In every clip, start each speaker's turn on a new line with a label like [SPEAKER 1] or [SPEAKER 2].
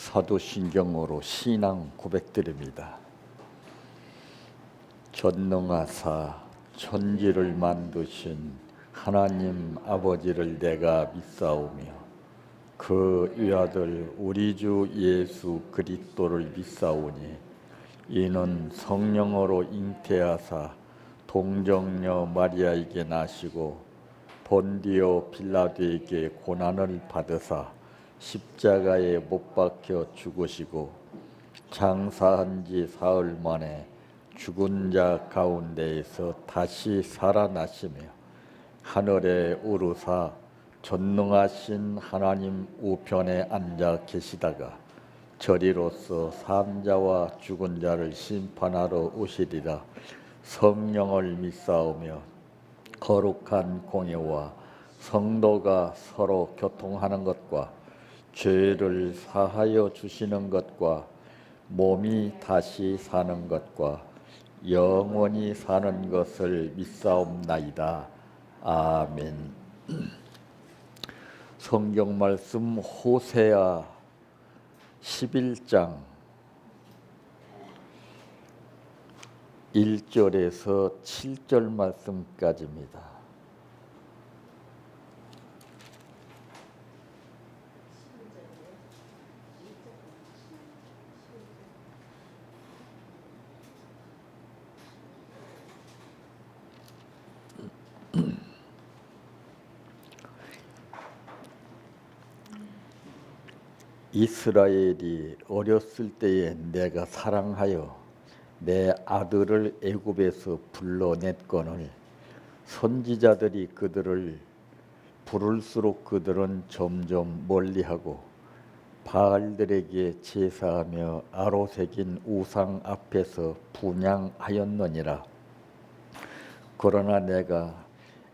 [SPEAKER 1] 사도신경으로 신앙 고백드립니다. 전능하사 천지를 만드신 하나님 아버지를 내가 믿사오며 그 위아들 우리 주 예수 그리스도를 믿사오니 이는 성령으로 잉태하사 동정녀 마리아에게 나시고 본디오 빌라도에게 고난을 받으사 십자가에 못 박혀 죽으시고 장사한 지 사흘 만에 죽은 자 가운데에서 다시 살아나시며 하늘에 오르사 전능하신 하나님 우편에 앉아 계시다가 저리로서 산자와 죽은 자를 심판하러 오시리라. 성령을 믿사오며 거룩한 공예와 성도가 서로 교통하는 것과 죄를 사하여 주시는 것과 몸이 다시 사는 것과 영원히 사는 것을 믿사옵나이다. 아멘. 성경 말씀 호세아 11장 1절에서 7절 말씀까지입니다. 이스라엘이 어렸을 때에 내가 사랑하여 내 아들을 애굽에서 불러냈거늘 선지자들이 그들을 부를수록 그들은 점점 멀리하고 바알들에게 제사하며 아로새긴 우상 앞에서 분향하였느니라. 그러나 내가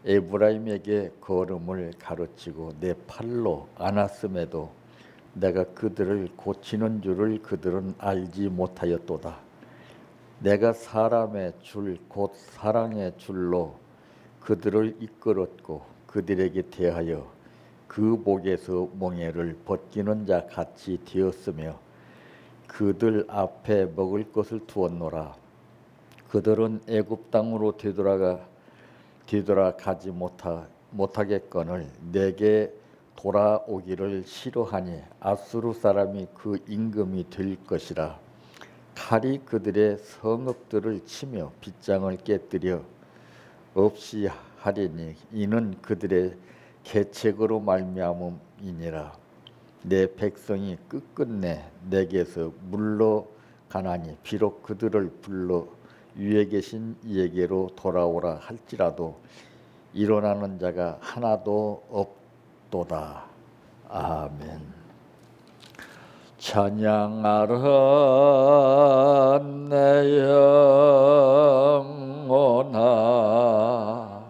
[SPEAKER 1] 에브라임에게 걸음을 가르치고 내 팔로 안았음에도 내가 그들을 고치는 줄을 그들은 알지 못하였도다. 내가 사람의 줄 곧 사랑의 줄로 그들을 이끌었고 그들에게 대하여 그 목에서 몽에를 벗기는 자 같이 되었으며 그들 앞에 먹을 것을 두었노라. 그들은 애굽 땅으로 되돌아가지 못하겠거늘 내게 돌아오기를 싫어하니 아수르 사람이 그 임금이 될 것이라. 칼이 그들의 성읍들을 치며 빗장을 깨뜨려 없이 하리니 이는 그들의 계책으로 말미암음이니라. 내 백성이 끝끝내 내게서 물러가나니 비록 그들을 불러 위에 계신 이에게로 돌아오라 할지라도 일어나는 자가 하나도 없도다. 아멘. 찬양하라 내 영혼아,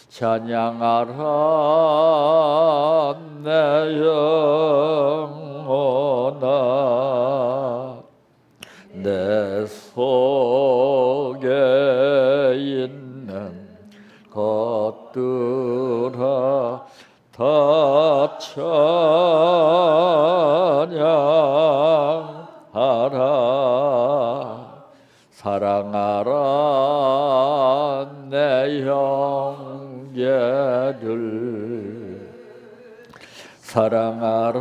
[SPEAKER 1] 찬양하라 내 영혼아, 내 속에 있는 것들아 다 찬양하라. 사랑하라 내 형제를, 사랑하라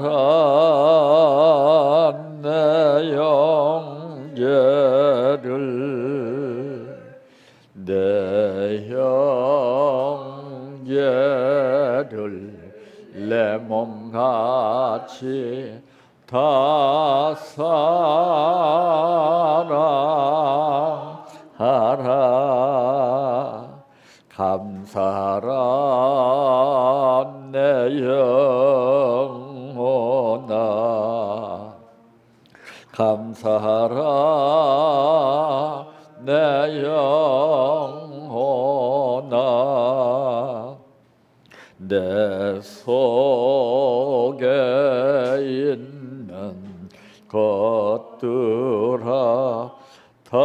[SPEAKER 1] 내 형제를, 내 형제를 내 몸같이 다 사랑하라. 감사하라 내 영혼아, 감사하라 내 영혼아, 내 속에 있는 것들아 다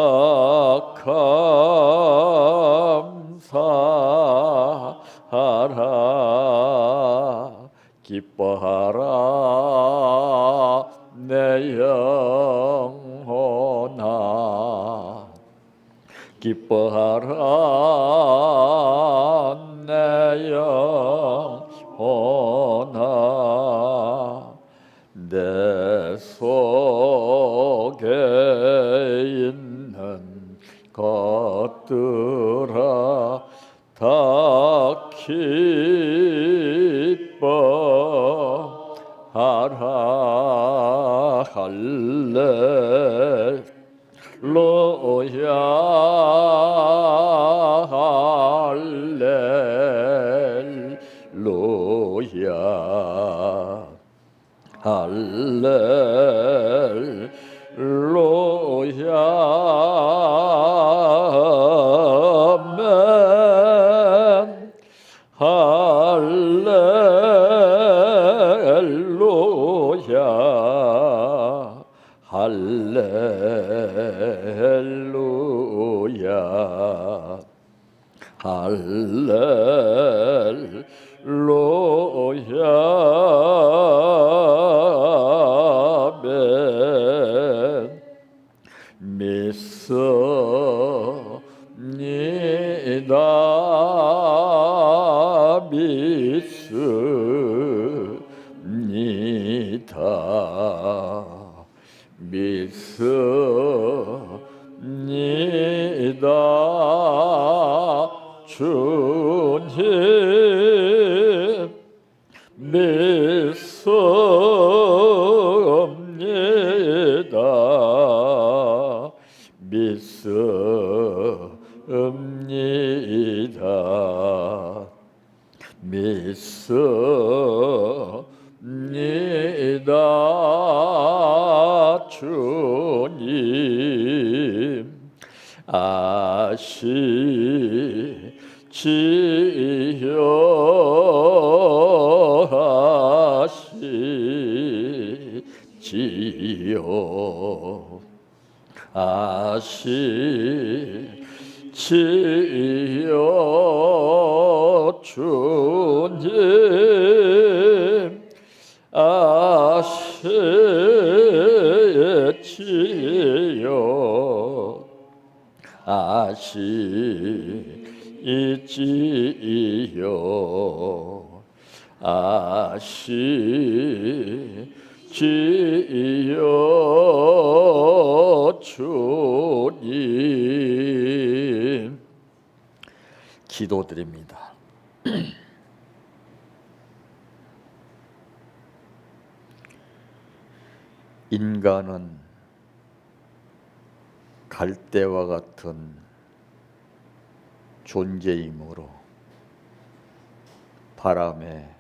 [SPEAKER 1] 감사하라. 기뻐하라 내 기뻐하라 내 영혼아 내 속에 있는 것들아 다 기뻐하라 할렐루야 할렐루야 할렐루야 아멘 할렐루야 할렐루야 할렐루야 아멘 믿습니다 믿습니다 주님 믿습니다 믿습니다 믿습니다 주님 아시지요 주님 아시지요 아시지요 아시지요 주님 기도드립니다. 인간은 갈대와 같은 존재이므로 바람의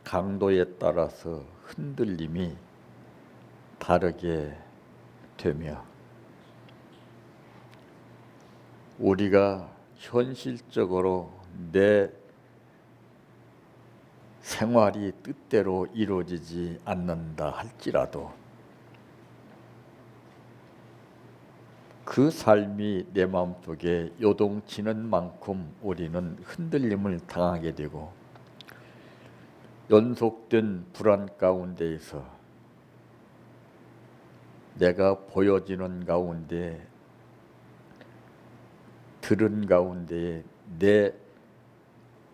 [SPEAKER 1] 강도에 따라서 흔들림이 다르게 되며 우리가 현실적으로 내 생활이 뜻대로 이루어지지 않는다 할지라도 그 삶이 내 마음속에 요동치는 만큼 우리는 흔들림을 당하게 되고 연속된 불안 가운데에서 내가 보여지는 가운데 들은 가운데 내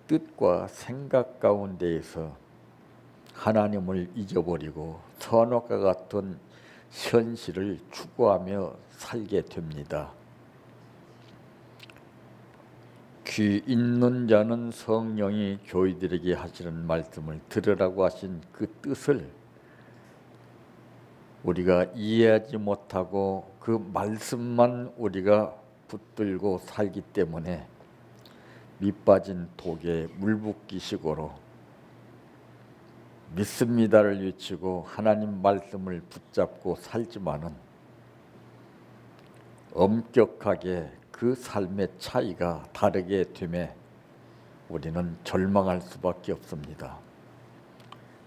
[SPEAKER 1] 뜻과 생각 가운데에서 하나님을 잊어버리고 선악과 같은 현실을 추구하며 살게 됩니다. 귀 있는 자는 성령이 교회들에게 하시는 말씀을 들으라고 하신 그 뜻을 우리가 이해하지 못하고 그 말씀만 우리가 붙들고 살기 때문에 밑빠진 독에 물붓기식으로 믿습니다를 외치고 하나님 말씀을 붙잡고 살지만은 엄격하게 그 삶의 차이가 다르게 되매 우리는 절망할 수밖에 없습니다.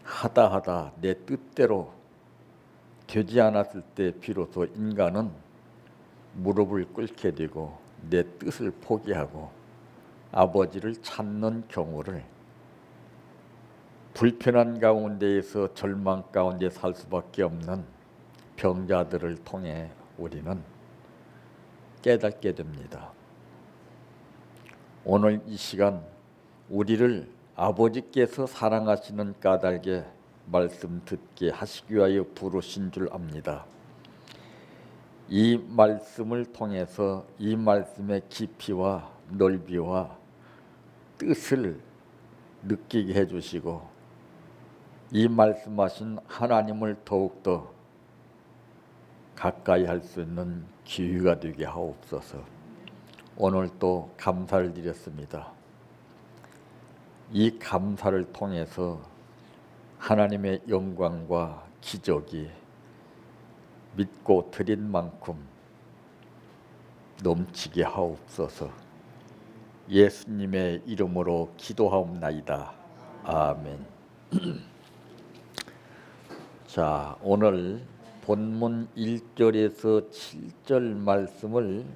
[SPEAKER 1] 하다 내 뜻대로 되지 않았을 때 비로소 인간은 무릎을 꿇게 되고 내 뜻을 포기하고 아버지를 찾는 경우를 불편한 가운데에서 절망 가운데 살 수밖에 없는 병자들을 통해 우리는 깨닫게 됩니다. 오늘 이 시간 우리를 아버지께서 사랑하시는 까닭에 말씀 듣게 하시기 위하여 부르신 줄 압니다. 이 말씀을 통해서 이 말씀의 깊이와 넓이와 뜻을 느끼게 해주시고 이 말씀하신 하나님을 더욱더 가까이 할 수 있는 기회가 되게 하옵소서. 오늘 또 감사를 드렸습니다. 이 감사를 통해서 하나님의 영광과 기적이 믿고 드린 만큼 넘치게 하옵소서. 예수님의 이름으로 기도하옵나이다. 아멘. 자, 오늘 본문 1절에서 7절 말씀을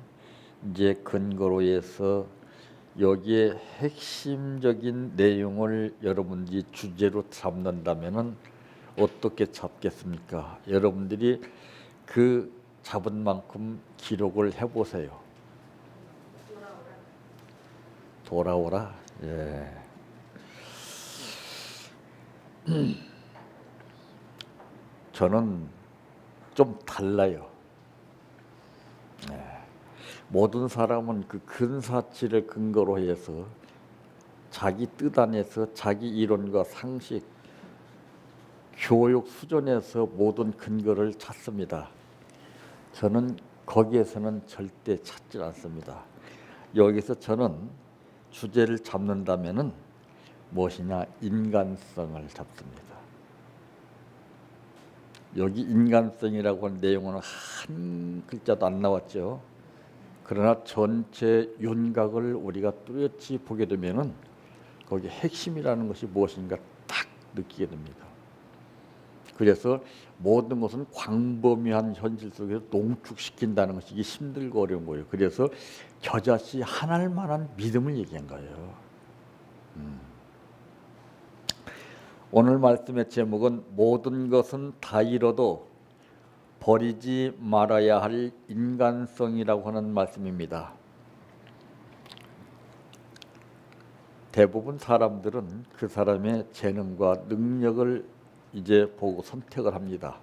[SPEAKER 1] 이제 근거로 해서 여기에 핵심적인 내용을 여러분들이 주제로 잡는다면은 어떻게 잡겠습니까? 여러분들이 그 잡은 만큼 기록을 해보세요. 돌아오라. 예. 저는 좀 달라요. 모든 사람은 그 근사치를 근거로 해서 자기 뜻 안에서 자기 이론과 상식, 교육 수준에서 모든 근거를 찾습니다. 저는 거기에서는 절대 찾지 않습니다. 여기서 저는 주제를 잡는다면은 무엇이냐? 인간성을 잡습니다. 여기 인간성이라고 하는 내용은 한 글자도 안 나왔죠. 그러나 전체 윤곽을 우리가 뚜렷이 보게 되면은 거기 핵심이라는 것이 무엇인가 딱 느끼게 됩니다. 그래서 모든 것은 광범위한 현실 속에서 농축시킨다는 것이 이게 힘들고 어려운 거예요. 그래서 겨자씨 하나만한 믿음을 얘기한 거예요. 오늘 말씀의 제목은 모든 것은 다 잃어도 버리지 말아야 할 인간성이라고 하는 말씀입니다. 대부분 사람들은 그 사람의 재능과 능력을 이제 보고 선택을 합니다.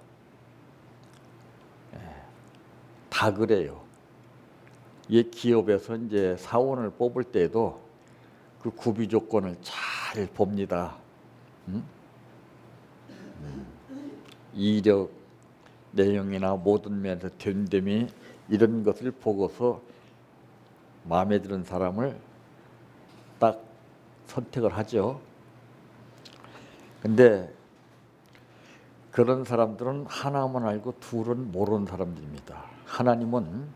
[SPEAKER 1] 다 그래요. 이 기업에서 이제 사원을 뽑을 때도 그 구비 조건을 잘 봅니다. 이력, 내용이나 모든 면에서 됨됨이 이런 것을 보고서 마음에 드는 사람을 딱 선택을 하죠. 근데 그런 사람들은 하나만 알고 둘은 모르는 사람들입니다. 하나님은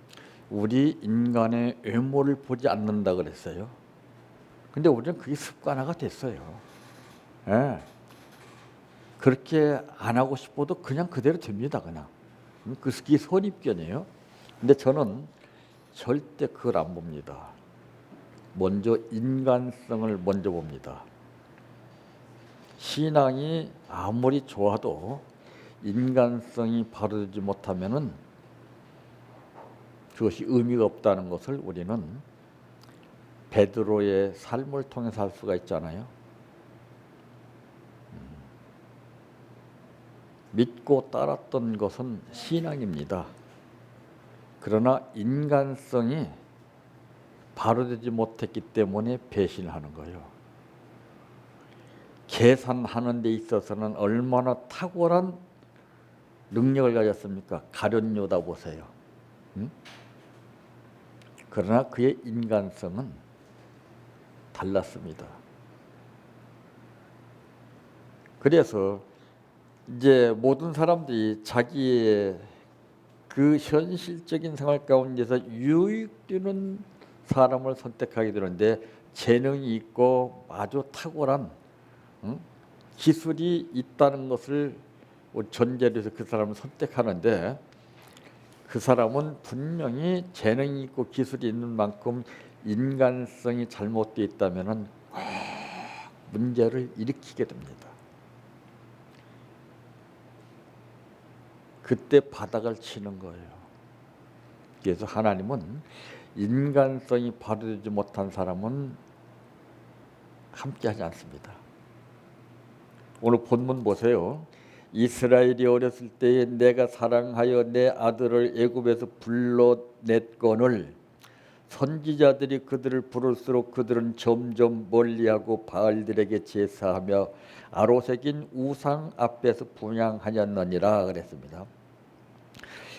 [SPEAKER 1] 우리 인간의 외모를 보지 않는다 그랬어요. 근데 우리는 그게 습관화가 됐어요. 예. 그렇게 안 하고 싶어도 그냥 그대로 됩니다. 그냥 그게 선입견이에요. 근데 저는 절대 그걸 안 봅니다. 먼저 인간성을 먼저 봅니다. 신앙이 아무리 좋아도 인간성이 바로되지 못하면은 그것이 의미가 없다는 것을 우리는 베드로의 삶을 통해서 알 수가 있잖아요. 믿고 따랐던 것은 신앙입니다. 그러나 인간성이 바로되지 못했기 때문에 배신하는 거예요. 계산하는 데 있어서는 얼마나 탁월한 능력을 가졌습니까? 가룟유다 보세요. 응? 그러나 그의 인간성은 달랐습니다. 그래서 이제 모든 사람들이 자기의 그 현실적인 생활 가운데서 유익되는 사람을 선택하게 되는데 재능이 있고 아주 탁월한 기술이 있다는 것을 전제로 해서 그 사람을 선택하는데 그 사람은 분명히 재능이 있고 기술이 있는 만큼 인간성이 잘못되어 있다면 꼭 문제를 일으키게 됩니다. 그때 바닥을 치는 거예요. 그래서 하나님은 인간성이 발휘되지 못한 사람은 함께하지 않습니다. 오늘 본문 보세요. 이스라엘이 어렸을 때에 내가 사랑하여 내 아들을 애굽에서 불러냈거늘 선지자들이 그들을 부를수록 그들은 점점 멀리하고 바알들에게 제사하며 아로새긴 우상 앞에서 분향하였느니라 그랬습니다.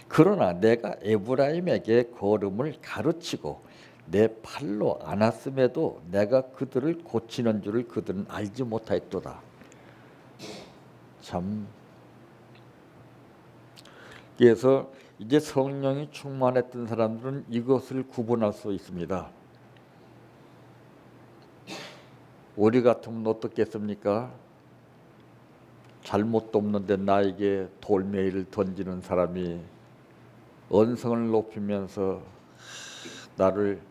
[SPEAKER 1] 그러나 내가 에브라임에게 걸음을 가르치고 내 팔로 안았음에도 내가 그들을 고치는 줄을 그들은 알지 못하였도다. 참. 그래서 이제 성령이 충만했던 사람들은 이것을 구분할 수 있습니다. 우리 같으면 어떻겠습니까? 잘못도 없는데 나에게 돌멩이를 던지는 사람이 언성을 높이면서 나를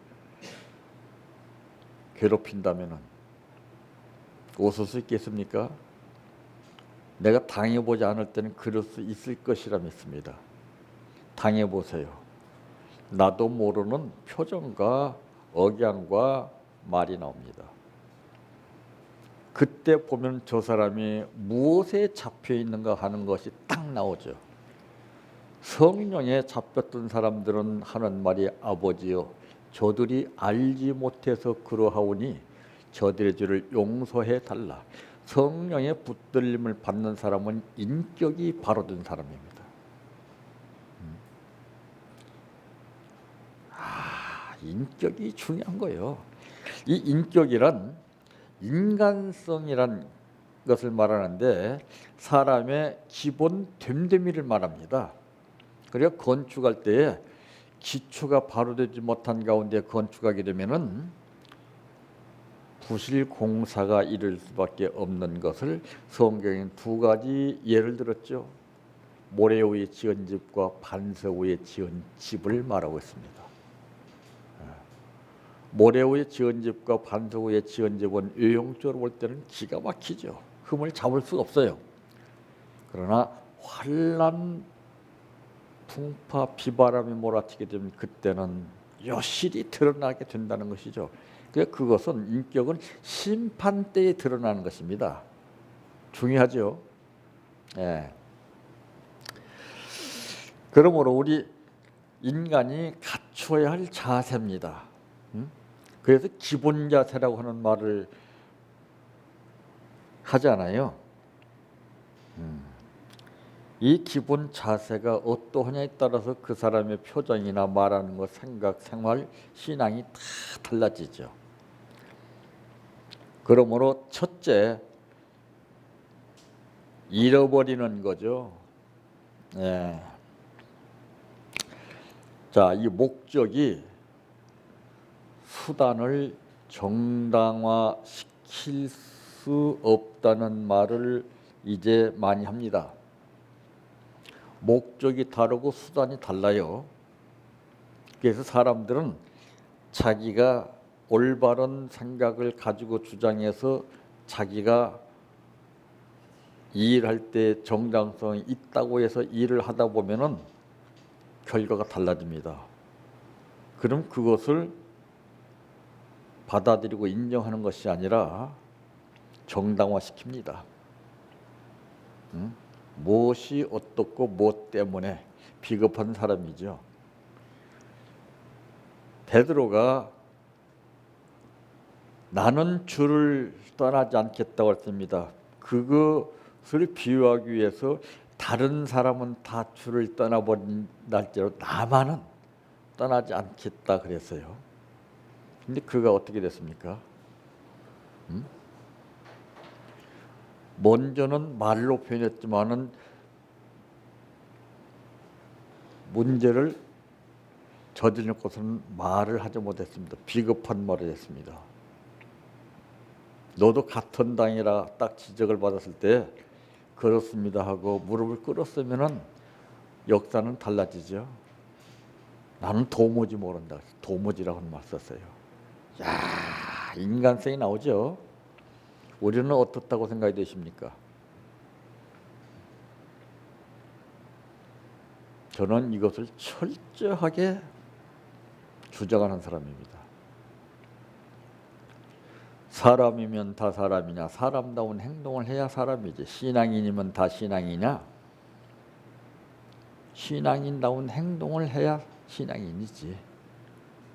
[SPEAKER 1] 괴롭힌다면 웃을 수 있겠습니까? 내가 당해보지 않을 때는 그럴 수 있을 것이라 믿습니다. 당해보세요. 나도 모르는 표정과 억양과 말이 나옵니다. 그때 보면 저 사람이 무엇에 잡혀 있는가 하는 것이 딱 나오죠. 성령에 잡혔던 사람들은 하는 말이 아버지여 저들이 알지 못해서 그러하오니 저들의 죄를 용서해 달라. 성령의 붙들림을 받는 사람은 인격이 바로된 사람입니다. 인격이 중요한 거예요. 이 인격이란 인간성이란 것을 말하는데 사람의 기본 됨됨이를 말합니다. 그래서 건축할 때에 기초가 바로 되지 못한 가운데 건축하게 되면은 부실 공사가 이를 수밖에 없는 것을 성경엔 두 가지 예를 들었죠. 모래 위에 지은 집과 반석 위에 지은 집을 말하고 있습니다. 모래 위에 지은 집과 반석 위에 지은 집은 외형적으로 볼 때는 기가 막히죠. 흠을 잡을 수가 없어요. 그러나 환난, 풍파, 비바람이 몰아치게 되면 그때는 여실히 드러나게 된다는 것이죠. 그것은 인격은 심판 때에 드러나는 것입니다. 중요하죠. 예. 그러므로 우리 인간이 갖춰야 할 자세입니다. 그래서 기본 자세라고 하는 말을 하잖아요. 이 기본 자세가 어떠하냐에 따라서 그 사람의 표정이나 말하는 것, 생각, 생활, 신앙이 다 달라지죠. 그러므로 첫째, 잃어버리는 거죠. 예. 자, 이 목적이 수단을 정당화시킬 수 없다는 말을 이제 많이 합니다. 목적이 다르고 수단이 달라요. 그래서 사람들은 자기가 올바른 생각을 가지고 주장해서 자기가 일할 때 정당성이 있다고 해서 일을 하다 보면은 결과가 달라집니다. 그럼 그것을 받아들이고 인정하는 것이 아니라 정당화시킵니다. 무엇이 어떻고 무엇 때문에 비겁한 사람이죠. 베드로가 나는 주를 떠나지 않겠다고 했습니다. 그것을 비유하기 위해서 다른 사람은 다 주를 떠나버린 날짜로 나만은 떠나지 않겠다 그랬어요. 근데 그가 어떻게 됐습니까? 먼저는 말로 표현했지만은 문제를 저지른 것은 말을 하지 못했습니다. 비겁한 말을 했습니다. 너도 같은 당이라 딱 지적을 받았을 때 그렇습니다 하고 무릎을 꿇었으면은 역사는 달라지죠. 나는 도무지 모른다. 도무지라고 하는 말 썼어요. 야, 인간성이 나오죠. 우리는 어떻다고 생각이 되십니까? 저는 이것을 철저하게 주장하는 사람입니다. 사람이면 다 사람이냐? 사람다운 행동을 해야 사람이지. 신앙인이면 다 신앙이냐? 신앙인다운 행동을 해야 신앙인이지.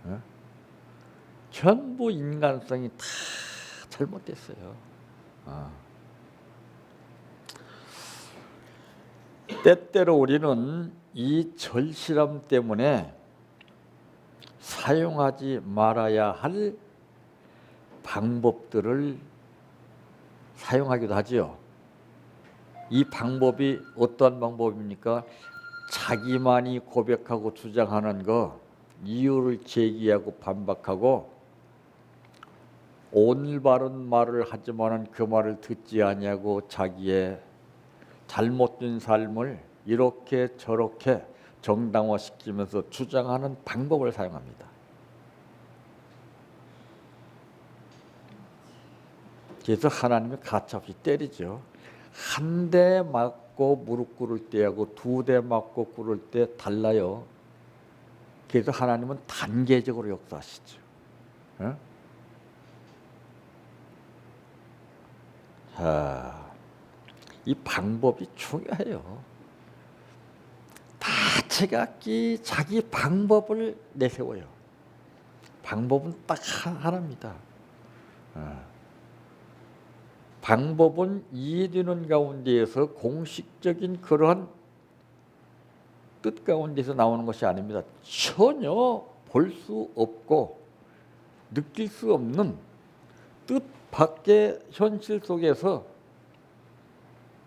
[SPEAKER 1] 어? 전부 인간성이 다 잘못됐어요. 때때로 우리는 이 절실함 때문에 사용하지 말아야 할 방법들을 사용하기도 하지요. 이 방법이 어떠한 방법입니까? 자기만이 고백하고 주장하는 거, 이유를 제기하고 반박하고 올바른 말을 하지만은 그 말을 듣지 아니하고 자기의 잘못된 삶을 이렇게 저렇게 정당화시키면서 주장하는 방법을 사용합니다. 그래서 하나님이 가차없이 때리죠. 한 대 맞고 무릎 꿇을 때하고 두 대 맞고 꿇을 때 달라요. 그래서 하나님은 단계적으로 역사하시죠. 어? 이 방법이 중요해요. 다 제각기 자기 방법을 내세워요. 방법은 딱 하나입니다. 방법은 이해되는 가운데에서 공식적인 그러한 뜻 가운데서 나오는 것이 아닙니다. 전혀 볼 수 없고 느낄 수 없는 뜻 밖의 현실 속에서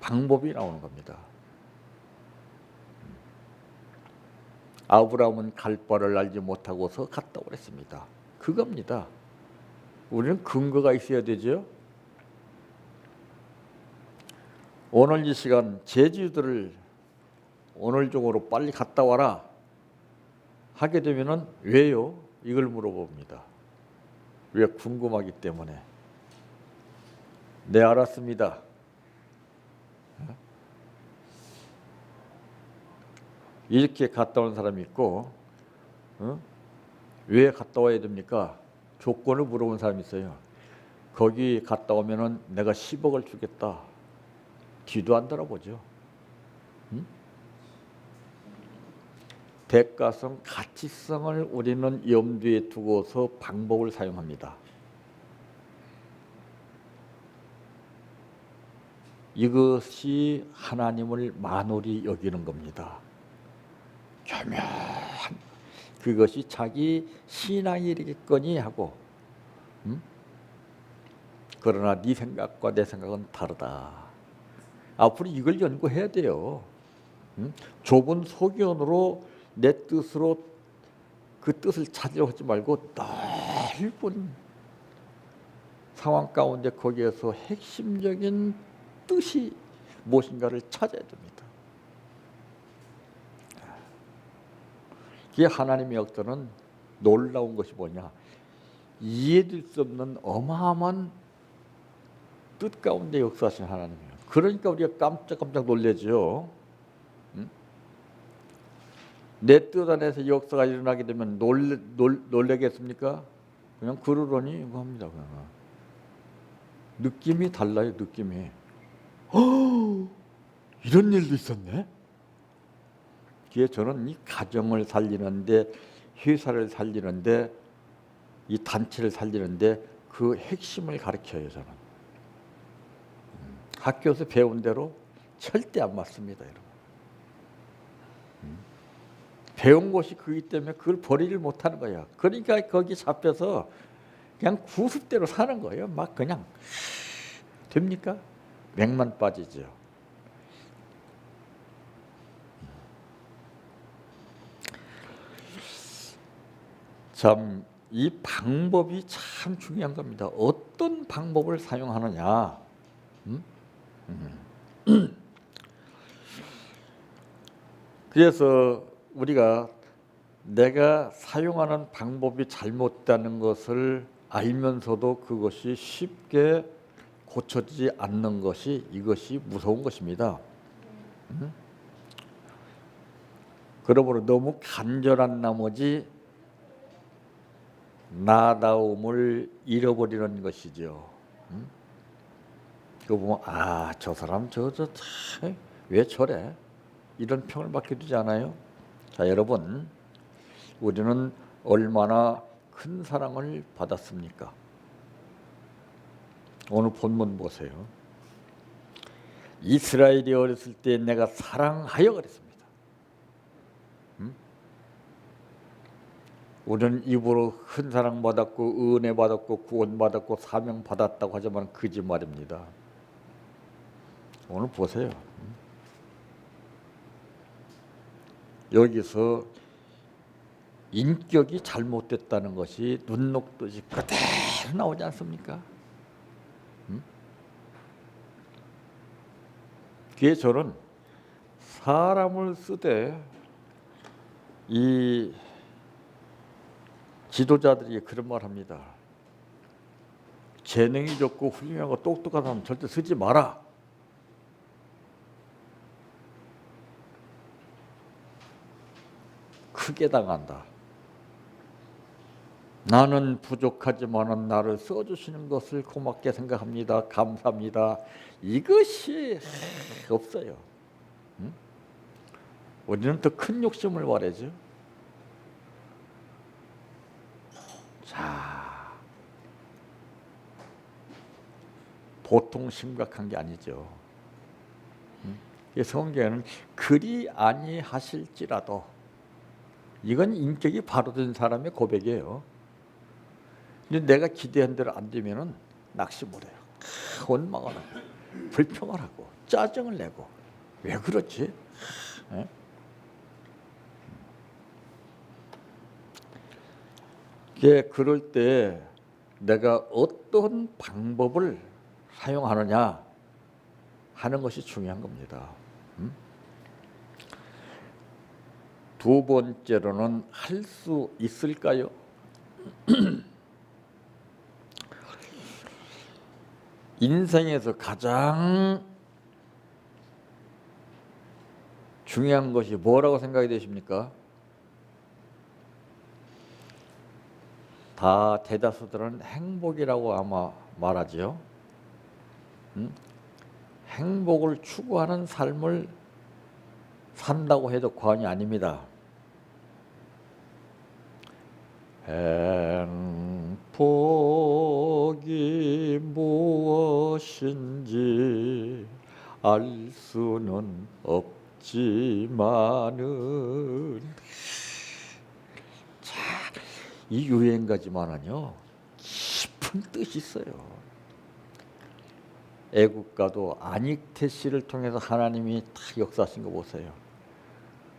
[SPEAKER 1] 방법이 나오는 겁니다. 아브라함은 갈 바를 알지 못하고서 갔다 오랬습니다. 그겁니다. 우리는 근거가 있어야 되죠. 오늘 이 시간 제주도를 오늘 중으로 빨리 갔다 와라 하게 되면은 왜요? 이걸 물어봅니다. 왜? 궁금하기 때문에. 네, 알았습니다. 이렇게 갔다 온 사람이 있고, 왜 갔다 와야 됩니까? 조건을 물어본 사람이 있어요. 거기 갔다 오면은 내가 10억을 주겠다. 뒤도 안 돌아보죠. 대가성, 가치성을 우리는 염두에 두고서 방법을 사용합니다. 이것이 하나님을 만홀히 여기는 겁니다. 교묘한 그것이 자기 신앙이겠거니 하고, 그러나 네 생각과 내 생각은 다르다. 앞으로 이걸 연구해야 돼요. 좁은 소견으로 내 뜻으로 그 뜻을 찾으려고 하지 말고 넓은 상황 가운데 거기에서 핵심적인 뜻이 무엇인가를 찾아야 됩니다. 이게 하나님의 역사는 놀라운 것이 뭐냐? 이해될 수 없는 어마어마한 뜻 가운데 역사하신 하나님이에요. 그러니까 우리가 깜짝깜짝 놀라죠. 내 뜻 안에서 역사가 일어나게 되면 놀래겠습니까? 그냥 그러려니 이거 합니다. 그냥. 느낌이 달라요. 느낌이. 이런 일도 있었네. 그게 저는 이 가정을 살리는데, 회사를 살리는데, 이 단체를 살리는데 그 핵심을 가르쳐요. 저는. 학교에서 배운 대로 절대 안 맞습니다. 여러분. 배운 것이 그기 때문에 그걸 버리질 못하는 거야. 그러니까 거기 잡혀서 그냥 구습대로 사는 거예요. 막 그냥. 됩니까? 맥만 빠지죠. 참, 이 방법이 참 중요한 겁니다. 어떤 방법을 사용하느냐. 그래서 우리가 내가 사용하는 방법이 잘못되는 것을 알면서도 그것이 쉽게 고쳐지지 않는 것이, 이것이 무서운 것입니다. 그러므로 너무 간절한 나머지 나다움을 잃어버리는 것이죠. 그거 보면 저 사람 왜 저래? 이런 평을 받게 되지 않아요? 자, 여러분, 우리는 얼마나 큰 사랑을 받았습니까? 오늘 본문 보세요. 이스라엘이 어렸을 때 내가 사랑하여 그랬습니다. 우리는 입으로 큰 사랑 받았고 은혜 받았고 구원 받았고 사명 받았다고 하지만 거짓말입니다. 오늘 보세요. 여기서 인격이 잘못됐다는 것이 눈 녹듯이 그대로 나오지 않습니까? 그게 저는 사람을 쓰되 이 지도자들이 그런 말 합니다. 재능이 좋고 훌륭하고 똑똑한 사람 절대 쓰지 마라. 크게 당한다. 나는 부족하지만 나를 써주시는 것을 고맙게 생각합니다. 감사합니다. 이것이 없어요. 우리는 더 큰 욕심을 바라죠. 자, 보통 심각한 게 아니죠. 성경에는 그리 아니하실지라도, 이건 인격이 바로 된 사람의 고백이에요. 근데 내가 기대한 대로 안 되면은 낙심을 해요. 원망을 하고 불평을 하고 짜증을 내고 왜 그렇지? 그럴 때 내가 어떤 방법을 사용하느냐 하는 것이 중요한 겁니다. 두 번째로는 할 수 있을까요? 인생에서 가장 중요한 것이 뭐라고 생각이 되십니까? 다 대다수들은 행복이라고 아마 말하죠. 행복을 추구하는 삶을 산다고 해도 과언이 아닙니다. 행복이 무엇인지 알 수는 없지만은, 자, 이 유행가지만은요 깊은 뜻이 있어요. 애국가도 안익태 씨를 통해서 하나님이 다 역사하신 거 보세요.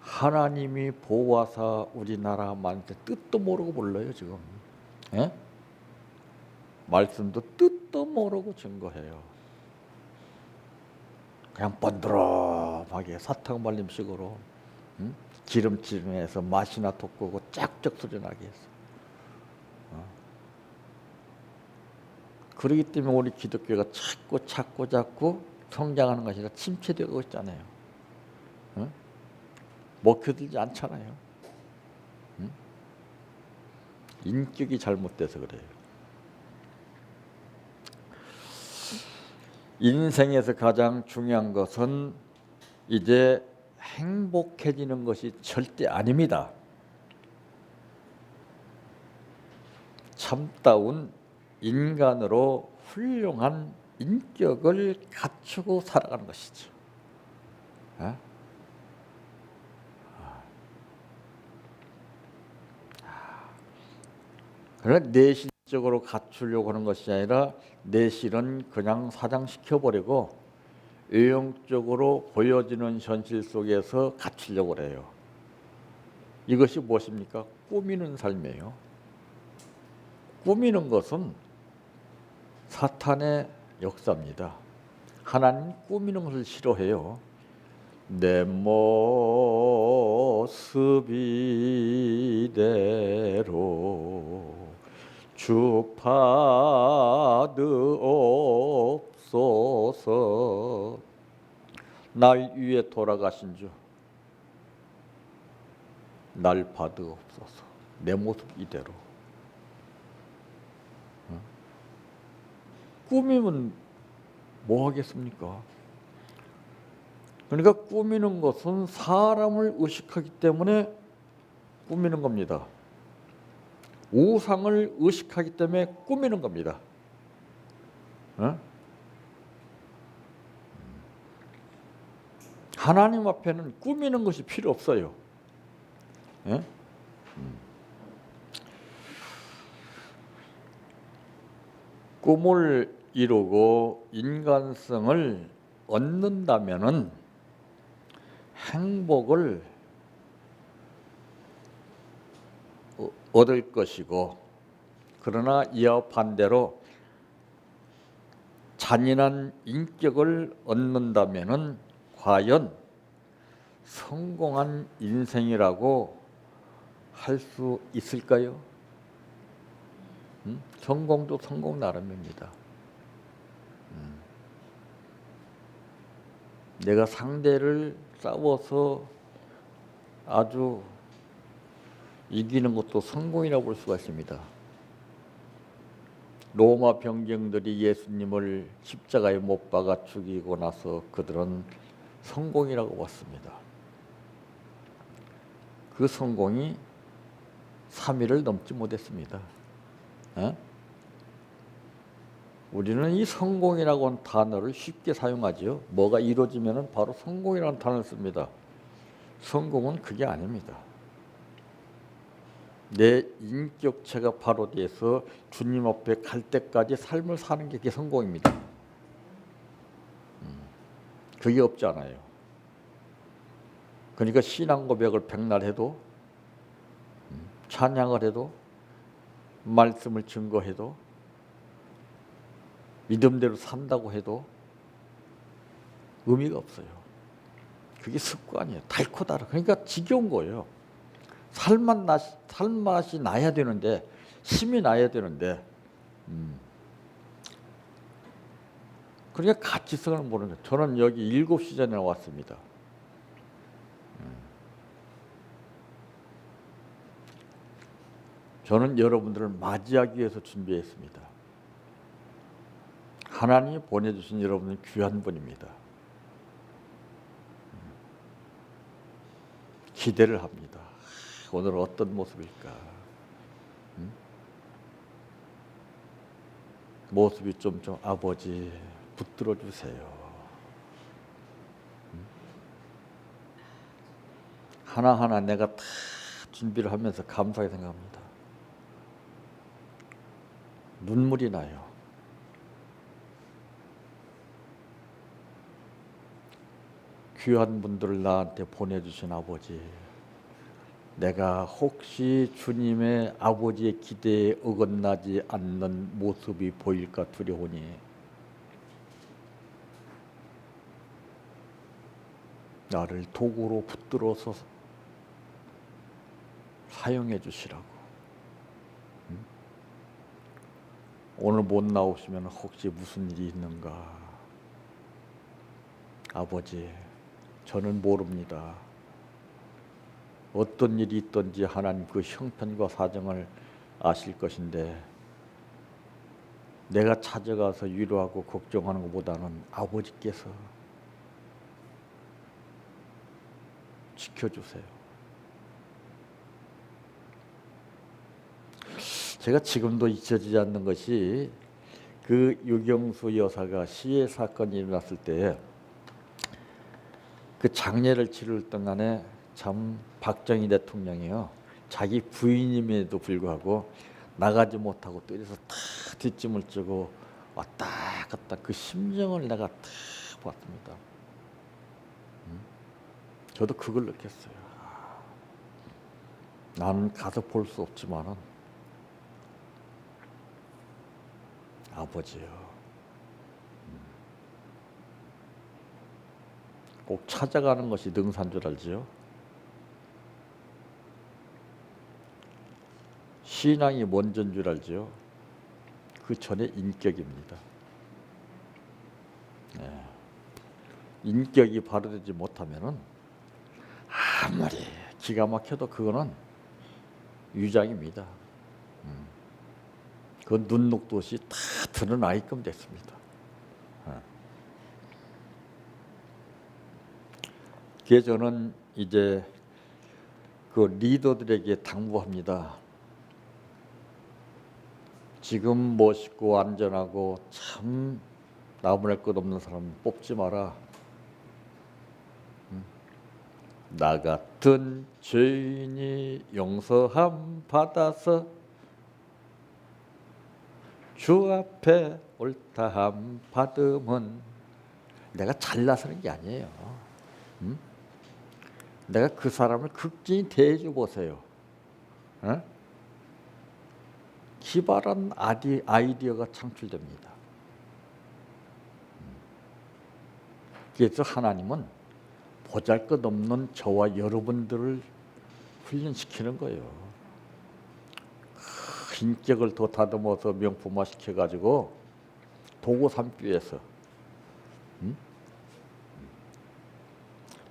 [SPEAKER 1] 하나님이 보호하사 우리나라 만들 뜻도 모르고 불러요 지금. 예? 말씀도 뜻도 모르고 증거해요. 그냥 번드러하게 사탕 발림식으로 기름칠해서 맛이나 돋구고 짝짝 소리 나게 했어. 그렇기 때문에 우리 기독교가 자꾸 성장하는 것이 아니라 침체되고 있잖아요. 먹혀들지 않잖아요. 인격이 잘못돼서 그래요. 인생에서 가장 중요한 것은 이제 행복해지는 것이 절대 아닙니다. 참다운 인간으로 훌륭한 인격을 갖추고 살아가는 것이죠. 그러나 내실적으로 갖추려고 하는 것이 아니라 내실은 그냥 사장시켜버리고 외형적으로 보여지는 현실 속에서 갖추려고 해요. 이것이 무엇입니까? 꾸미는 삶이에요. 꾸미는 것은 사탄의 역사입니다. 하나님 꾸미는 것을 싫어해요. 내 모습 이대로 주파드옵소서. 날 위에 돌아가신 주 날 받으옵소서. 내 모습 이대로. 꾸미면 뭐 하겠습니까? 그러니까 꾸미는 것은 사람을 의식하기 때문에 꾸미는 겁니다. 우상을 의식하기 때문에 꾸미는 겁니다. 어? 하나님 앞에는 꾸미는 것이 필요 없어요. 예? 꿈을 이루고 인간성을 얻는다면은 행복을 얻을 것이고, 그러나 이와 반대로 잔인한 인격을 얻는다면은 과연 성공한 인생이라고 할 수 있을까요? 성공도 성공 나름입니다. 내가 상대를 싸워서 아주 이기는 것도 성공이라고 볼 수가 있습니다. 로마 병정들이 예수님을 십자가에 못 박아 죽이고 나서 그들은 성공이라고 봤습니다. 그 성공이 3일을 넘지 못했습니다. 우리는 이 성공이라고 하는 단어를 쉽게 사용하죠. 뭐가 이루어지면 바로 성공이라는 단어를 씁니다. 성공은 그게 아닙니다. 내 인격체가 바로 돼서 주님 앞에 갈 때까지 삶을 사는 게 그게 성공입니다. 그게 없지 않아요. 그러니까 신앙 고백을 백날 해도, 찬양을 해도, 말씀을 증거해도, 믿음대로 산다고 해도 의미가 없어요. 그게 습관이에요. 닳고 달아. 그러니까 지겨운 거예요. 살맛이 나야 되는데, 힘이 나야 되는데, 그러니까 가치성을 모르는 거예요. 저는 여기 7시 전에 왔습니다. 저는 여러분들을 맞이하기 위해서 준비했습니다. 하나님이 보내주신 여러분은 귀한 분입니다. 기대를 합니다. 오늘 어떤 모습일까? 모습이 좀 아버지 붙들어 주세요. 하나하나 내가 다 준비를 하면서 감사하게 생각합니다. 눈물이 나요. 귀한 분들을 나한테 보내주신 아버지, 내가 혹시 주님의 아버지의 기대에 어긋나지 않는 모습이 보일까 두려우니 나를 도구로 붙들어서 사용해 주시라고. 오늘 못 나오시면 혹시 무슨 일이 있는가? 아버지, 저는 모릅니다. 어떤 일이 있든지 하나님 그 형편과 사정을 아실 것인데, 내가 찾아가서 위로하고 걱정하는 것보다는 아버지께서 지켜주세요. 제가 지금도 잊혀지지 않는 것이, 그 유경수 여사가 시해 사건이 일어났을 때 그 장례를 치를 동안에 참 박정희 대통령이요, 자기 부인임에도 불구하고 나가지 못하고 떨어서 다 뒷짐을 지고 왔다 갔다, 그 심정을 내가 다 봤습니다. 저도 그걸 느꼈어요. 나는 가서 볼 수 없지만은 아버지요, 꼭 찾아가는 것이 능사인 줄 알지요? 신앙이 먼저인 줄 알지요? 그 전에 인격입니다. 네. 인격이 바로되지 못하면은 아무리 기가 막혀도 그거는 유작입니다. 그 눈녹듯이 다 드러나게끔 됐습니다. 그래서 저는 이제 그 리더들에게 당부합니다. 지금 멋있고 안전하고 참 나무랄 것 없는 사람 뽑지 마라. 나 같은 죄인이 용서함 받아서 주 앞에 옳다함 받음은 내가 잘나서 하는 게 아니에요. 내가 그 사람을 극진히 대해줘 보세요. 기발한 아이디어가 창출됩니다. 그래서 하나님은 보잘것없는 저와 여러분들을 훈련시키는 거예요. 인격을 더 다듬어서 명품화 시켜가지고 도구 삼비에서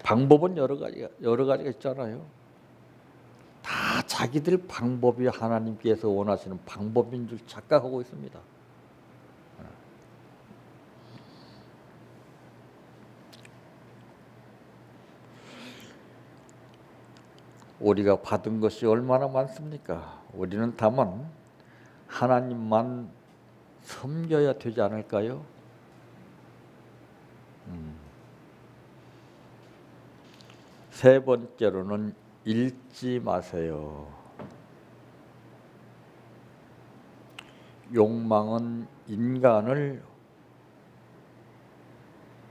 [SPEAKER 1] 방법은 여러 가지가 있잖아요. 다 자기들 방법이 하나님께서 원하시는 방법인 줄 착각하고 있습니다. 우리가 받은 것이 얼마나 많습니까? 우리는 다만 하나님만 섬겨야 되지 않을까요? 세 번째로는 잃지 마세요. 욕망은 인간을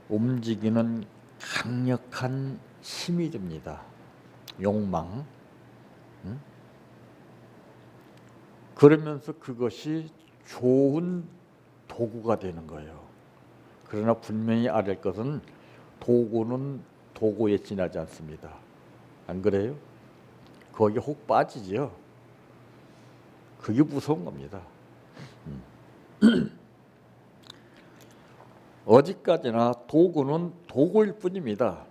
[SPEAKER 1] 움직이는 강력한 힘이 됩니다. 욕망. 그러면서 그것이 좋은 도구가 되는 거예요. 그러나 분명히 알을 것은 도구는 도구에 지나지 않습니다. 안 그래요? 거기 혹 빠지죠. 그게 무서운 겁니다. 어디까지나 도구는 도구일 뿐입니다.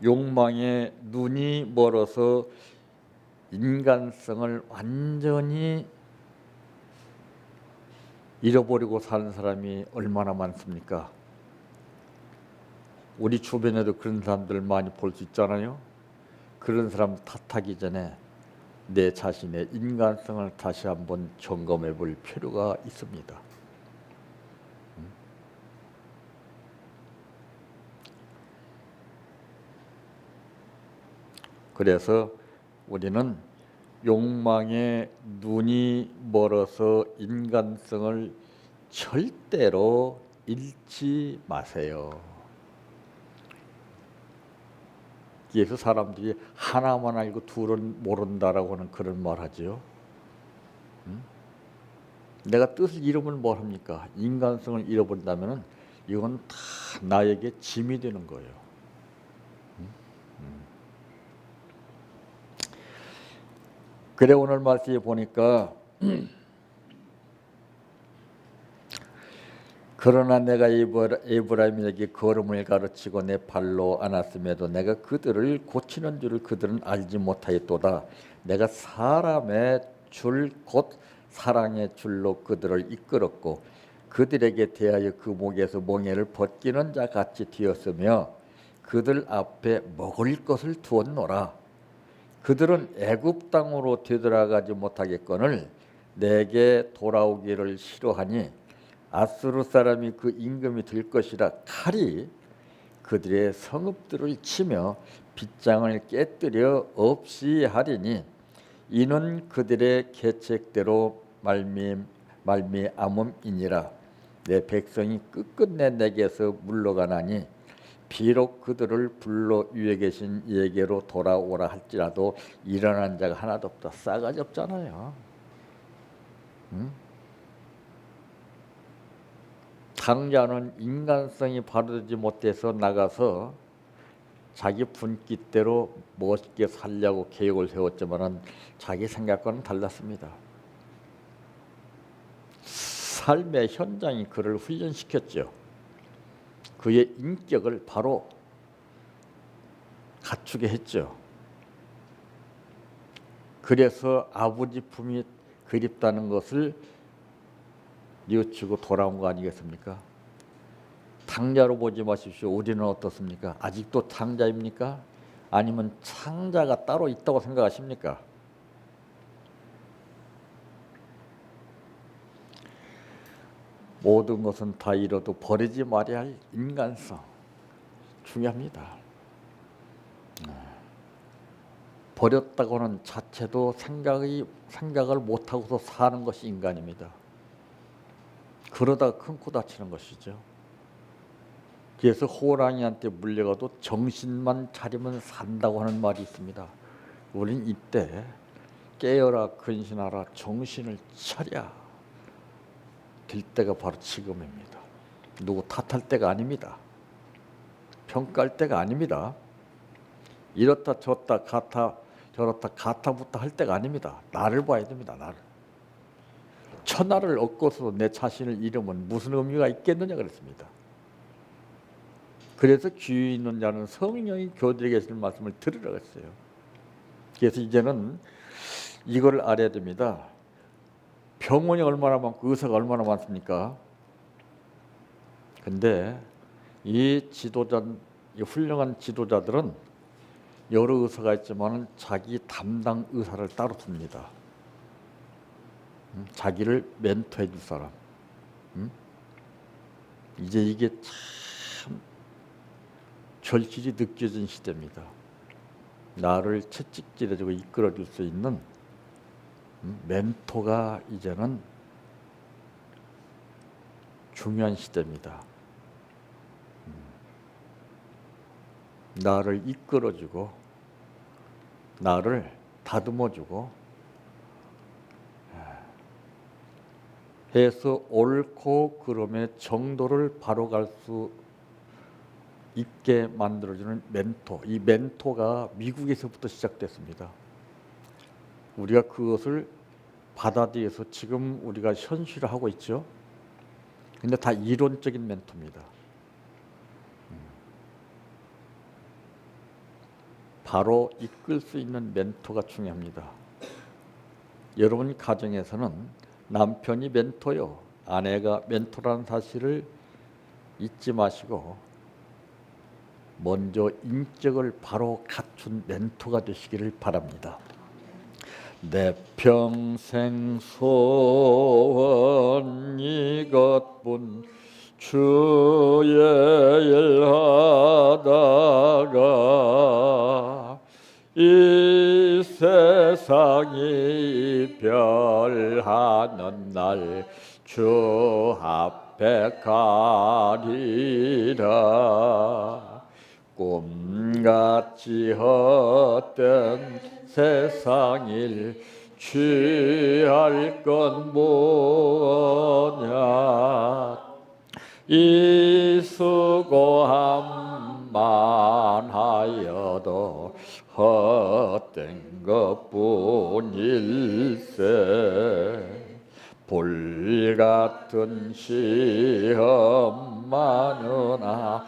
[SPEAKER 1] 욕망에 눈이 멀어서 인간성을 완전히 잃어버리고 사는 사람이 얼마나 많습니까? 우리 주변에도 그런 사람들 많이 볼 수 있잖아요. 그런 사람 탓하기 전에 내 자신의 인간성을 다시 한번 점검해 볼 필요가 있습니다. 그래서 우리는 욕망에 눈이 멀어서 인간성을 절대로 잃지 마세요. 그래서 사람들이 하나만 알고 둘은 모른다라고 하는 그런 말 하죠. 내가 뜻을 잃으면 뭘 합니까? 인간성을 잃어버린다면 이건 다 나에게 짐이 되는 거예요. 그래 오늘 말씀에 보니까 그러나 내가 에브라임에게 걸음을 가르치고 내 발로 안았음에도 내가 그들을 고치는 줄을 그들은 알지 못하였도다. 내가 사람의 줄 곧 사랑의 줄로 그들을 이끌었고 그들에게 대하여 그 목에서 멍에를 벗기는 자 같이 되었으며 그들 앞에 먹을 것을 두었노라. 그들은 애굽 땅으로 되돌아가지 못하겠거늘 내게 돌아오기를 싫어하니 아수르 사람이 그 임금이 될 것이라. 칼이 그들의 성읍들을 치며 빗장을 깨뜨려 없이 하리니 이는 그들의 계책대로 말미암음이니라. 내 백성이 끝끝내 내게서 물러가나니 비록 그들을 불러 위에 계신 예게로 돌아오라 할지라도 일어난 자가 하나도 없다. 싸가지 없잖아요. 장자는 인간성이 바르지 못해서 나가서 자기 분깃대로 멋있게 살려고 계획을 세웠지만 자기 생각과는 달랐습니다. 삶의 현장이 그를 훈련시켰죠. 그의 인격을 바로 갖추게 했죠. 그래서 아버지 품이 그립다는 것을 뉘우치고 돌아온 거 아니겠습니까? 탕자로 보지 마십시오. 우리는 어떻습니까? 아직도 탕자입니까? 아니면 창자가 따로 있다고 생각하십니까? 모든 것은 다 잃어도 버리지 말아야 할 인간성 중요합니다. 버렸다고 하는 자체도 생각을 못하고서 사는 것이 인간입니다. 그러다 큰코 다치는 것이죠. 그래서 호랑이한테 물려가도 정신만 차리면 산다고 하는 말이 있습니다. 우린 이때 깨어라 근신하라 정신을 차려 될 때가 바로 지금입니다. 누구 탓할 때가 아닙니다. 평가할 때가 아닙니다. 이렇다 저렇다 저렇다 가타부터 할 때가 아닙니다. 나를 봐야 됩니다. 나를. 천하를 얻고서 내 자신을 잃으면 무슨 의미가 있겠느냐 그랬습니다. 그래서 귀 있는 자는 성령이 교들에게 하시는 말씀을 들으라고 했어요. 그래서 이제는 이걸 알아야 됩니다. 병원이 얼마나 많고 의사가 얼마나 많습니까? 근데 이 훌륭한 지도자들은 여러 의사가 있지만 자기 담당 의사를 따로 둡니다. 자기를 멘토해 줄 사람. 이제 이게 참 절실히 느껴진 시대입니다. 나를 채찍질해주고 이끌어줄 수 있는 멘토가 이제는 중요한 시대입니다. 나를 이끌어주고 나를 다듬어주고 해서 옳고 그름의 정도를 바로 갈 수 있게 만들어주는 멘토. 이 멘토가 미국에서부터 시작됐습니다. 우리가 그것을 받아들여서 지금 우리가 현실화하고 있죠. 근데 다 이론적인 멘토입니다. 바로 이끌 수 있는 멘토가 중요합니다. 여러분 가정에서는 남편이 멘토요, 아내가 멘토라는 사실을 잊지 마시고 먼저 인격을 바로 갖춘 멘토가 되시기를 바랍니다. 내 평생 소원 이것뿐 주의 일하다가 이 세상이 별하는 날 주 앞에 가리라. 꿈같이 헛된 세상일 취할 건 뭐냐. 이 수고함만 하여도 헛된 것뿐일세. 불같은 시험 많으나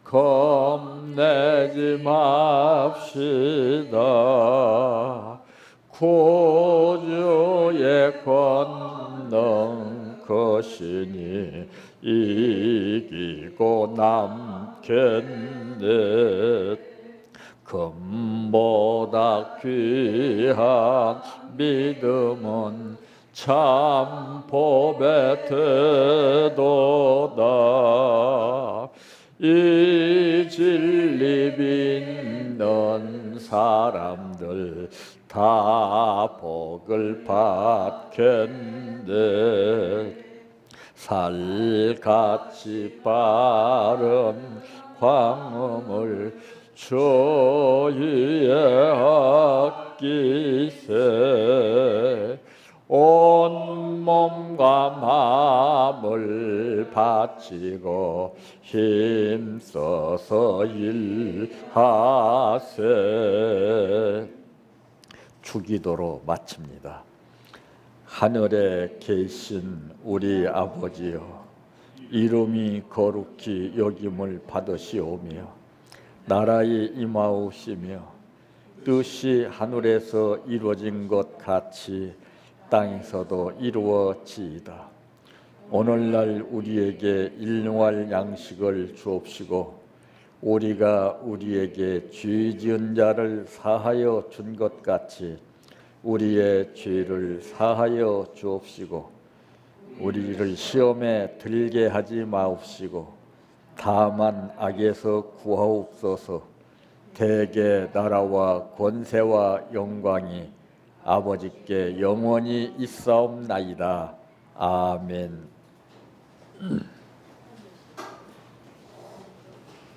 [SPEAKER 1] 겁내지 맙시다. 구주의 권능 것이니 이기고 남겠네. 금보다 귀한 믿음은 참 법의 태도다. 이 진리 믿는 사람들 다 복을 받겠네. 살같이 빠른 광음을 주위에 아끼세. 온 몸과 마음을 바치고 힘써서 일하세. 주기도로 마칩니다. 하늘에 계신 우리 아버지여, 이름이 거룩히 여김을 받으시오며 나라의 임하옵시며 뜻이 하늘에서 이루어진 것 같이 땅에서도 이루어지이다. 오늘날 우리에게 일용할 양식을 주옵시고 우리가 우리에게 죄 지은 자를 사하여 준 것 같이 우리의 죄를 사하여 주옵시고 우리를 시험에 들게 하지 마옵시고 다만 악에서 구하옵소서. 대개 나라와 권세와 영광이 아버지께 영원히 있사옵나이다. 아멘.